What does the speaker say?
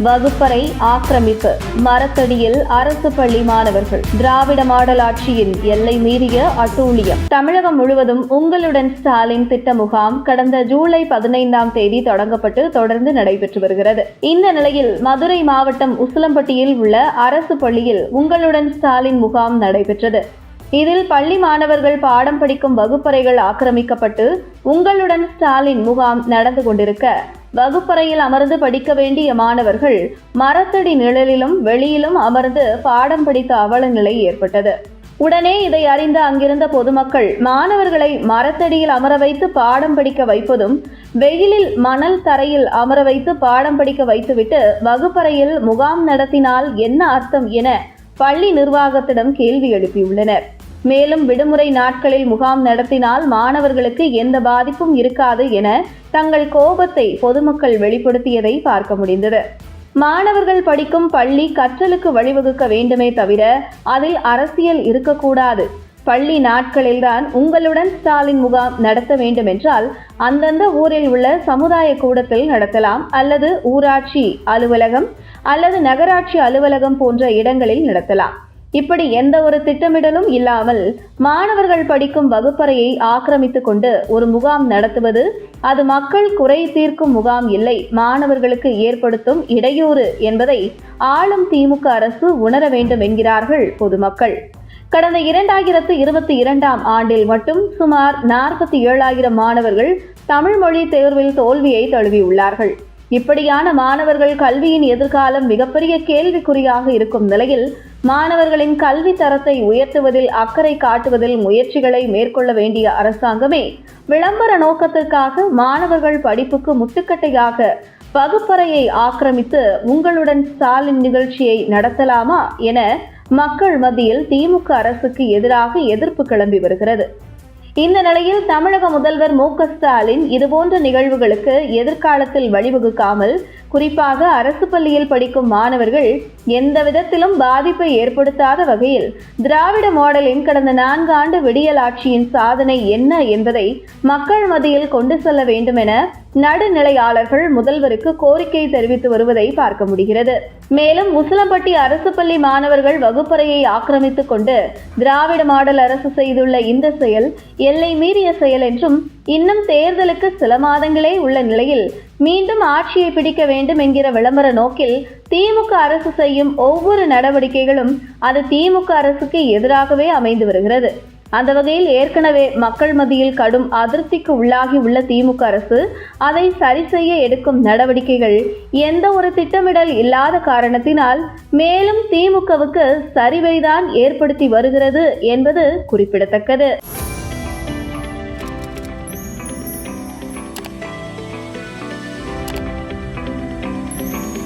வகுப்பறை ஆக்கிரமிப்பு, மரத்தடியில் அரசு பள்ளி மாணவர்கள். திராவிட மாடல் ஆட்சியின் எல்லை மீறிய அட்டூழியம். தமிழகம் முழுவதும் உங்களுடன் ஸ்டாலின் திட்ட முகாம் கடந்த ஜூலை 15ஆம் தேதி தொடங்கப்பட்டு தொடர்ந்து நடைபெற்று வருகிறது. இந்த நிலையில் மதுரை மாவட்டம் உசிலம்பட்டியில் உள்ள அரசு பள்ளியில் உங்களுடன் ஸ்டாலின் முகாம் நடைபெற்றது. இதில் பள்ளி மாணவர்கள் பாடம் படிக்கும் வகுப்பறைகள் ஆக்கிரமிக்கப்பட்டு உங்களுடன் ஸ்டாலின் முகாம் நடந்து கொண்டிருக்க, வகுப்பறையில் அமர்ந்து படிக்க வேண்டிய மாணவர்கள் மரத்தடி நிழலிலும் வெளியிலும் அமர்ந்து பாடம் படித்த அவல நிலை ஏற்பட்டது. உடனே இதை அறிந்த அங்கிருந்த பொதுமக்கள் மாணவர்களை மரத்தடியில் அமர வைத்து பாடம் படிக்க வைப்பதும், வெயிலில் மணல் தரையில் அமர வைத்து பாடம் படிக்க வைத்துவிட்டு வகுப்பறையில் முகாம் நடத்தினால் என்ன அர்த்தம் என பள்ளி நிர்வாகத்திடம் கேள்வி எழுப்பியுள்ளனர். மேலும் விடுமுறை நாட்களில் முகாம் நடத்தினால் மாணவர்களுக்கு எந்த பாதிப்பும் இருக்காது என தங்கள் கோபத்தை பொதுமக்கள் வெளிப்படுத்தியதை பார்க்க முடிந்தது. மாணவர்கள் படிக்கும் பள்ளி கற்றலுக்கு வழிவகுக்க வேண்டுமே தவிர அதில் அரசியல் இருக்கக்கூடாது. பள்ளி நாட்களில்தான் உங்களுடன் ஸ்டாலின் முகாம் நடத்த வேண்டும் என்றால் அந்தந்த ஊரில் உள்ள சமுதாய கூடத்தில் நடத்தலாம், அல்லது ஊராட்சி அலுவலகம் அல்லது நகராட்சி அலுவலகம் போன்ற இடங்களில் நடத்தலாம். இப்படி எந்த ஒரு திட்டமிடலும் இல்லாமல் மாணவர்கள் படிக்கும் வகுப்பறையை ஆக்கிரமித்துக் கொண்டு ஒரு முகாம் நடத்துவது அது மக்கள் குறை தீர்க்கும் முகாம் இல்லை, மாணவர்களுக்கு ஏற்படுத்தும் இடையூறு என்பதை ஆளும் திமுக அரசு உணர வேண்டும் என்கிறார்கள் பொதுமக்கள். கடந்த 2022ஆம் ஆண்டில் மட்டும் சுமார் 47,000 மாணவர்கள் தமிழ் மொழி தேர்வில் தோல்வியை தழுவியுள்ளார்கள். இப்படியான மாணவர்கள் கல்வியின் எதிர்காலம் மிகப்பெரிய கேள்விக்குறியாக இருக்கும் நிலையில் மாணவர்களின் கல்வி தரத்தை உயர்த்துவதில் அக்கறை காட்டுவதில் முயற்சிகளை மேற்கொள்ள வேண்டிய அரசாங்கமே விளம்பர நோக்கத்திற்காக மாணவர்கள் படிப்புக்கு முட்டுக்கட்டையாக வகுப்பறையை ஆக்கிரமித்து உங்களுடன் ஸ்டாலின் நிகழ்ச்சியை நடத்தலாமா என மக்கள் மத்தியில் திமுக அரசுக்கு எதிராக எதிர்ப்பு கிளம்பி வருகிறது. இந்த நிலையில் தமிழக முதல்வர் மு.க. ஸ்டாலின் இதுபோன்ற நிகழ்வுகளுக்கு எதிர்காலத்தில் வழிவகுக்காமல், குறிப்பாக அரசு பள்ளியில் படிக்கும் மாணவர்கள் எந்த விதத்திலும் பாதிப்பை ஏற்படுத்தாத வகையில் திராவிட மாடலின் கடந்த 4 ஆண்டு விடியல் ஆட்சியின் சாதனை என்ன என்பதை மக்கள் மத்தியில் கொண்டு செல்ல வேண்டும் என நடுநிலையாளர்கள் முதல்வருக்கு கோரிக்கை தெரிவித்து வருவதை பார்க்க முடிகிறது. மேலும் உசிலம்பட்டி அரசு பள்ளி மாணவர்கள் வகுப்பறையை ஆக்கிரமித்துக் கொண்டு திராவிட மாடல் அரசு செய்துள்ள இந்த செயல் எல்லை மீறிய செயல் என்றும், இன்னும் தேர்தலுக்கு சில மாதங்களே உள்ள நிலையில் மீண்டும் ஆட்சியை பிடிக்க வேண்டும் என்கிற விளம்பர நோக்கில் திமுக அரசு செய்யும் ஒவ்வொரு நடவடிக்கைகளும் அது திமுக அரசுக்கு எதிராகவே அமைந்து வருகிறது. அந்த வகையில் ஏற்கனவே மக்கள் மத்தியில் கடும் அதிருப்திக்கு உள்ளாகி உள்ள திமுக அரசு அதை சரி செய்ய எடுக்கும் நடவடிக்கைகள் எந்த ஒரு திட்டமிடல் இல்லாத காரணத்தினால் மேலும் திமுகவுக்கு சரிவைதான் ஏற்படுத்தி வருகிறது என்பது குறிப்பிடத்தக்கது.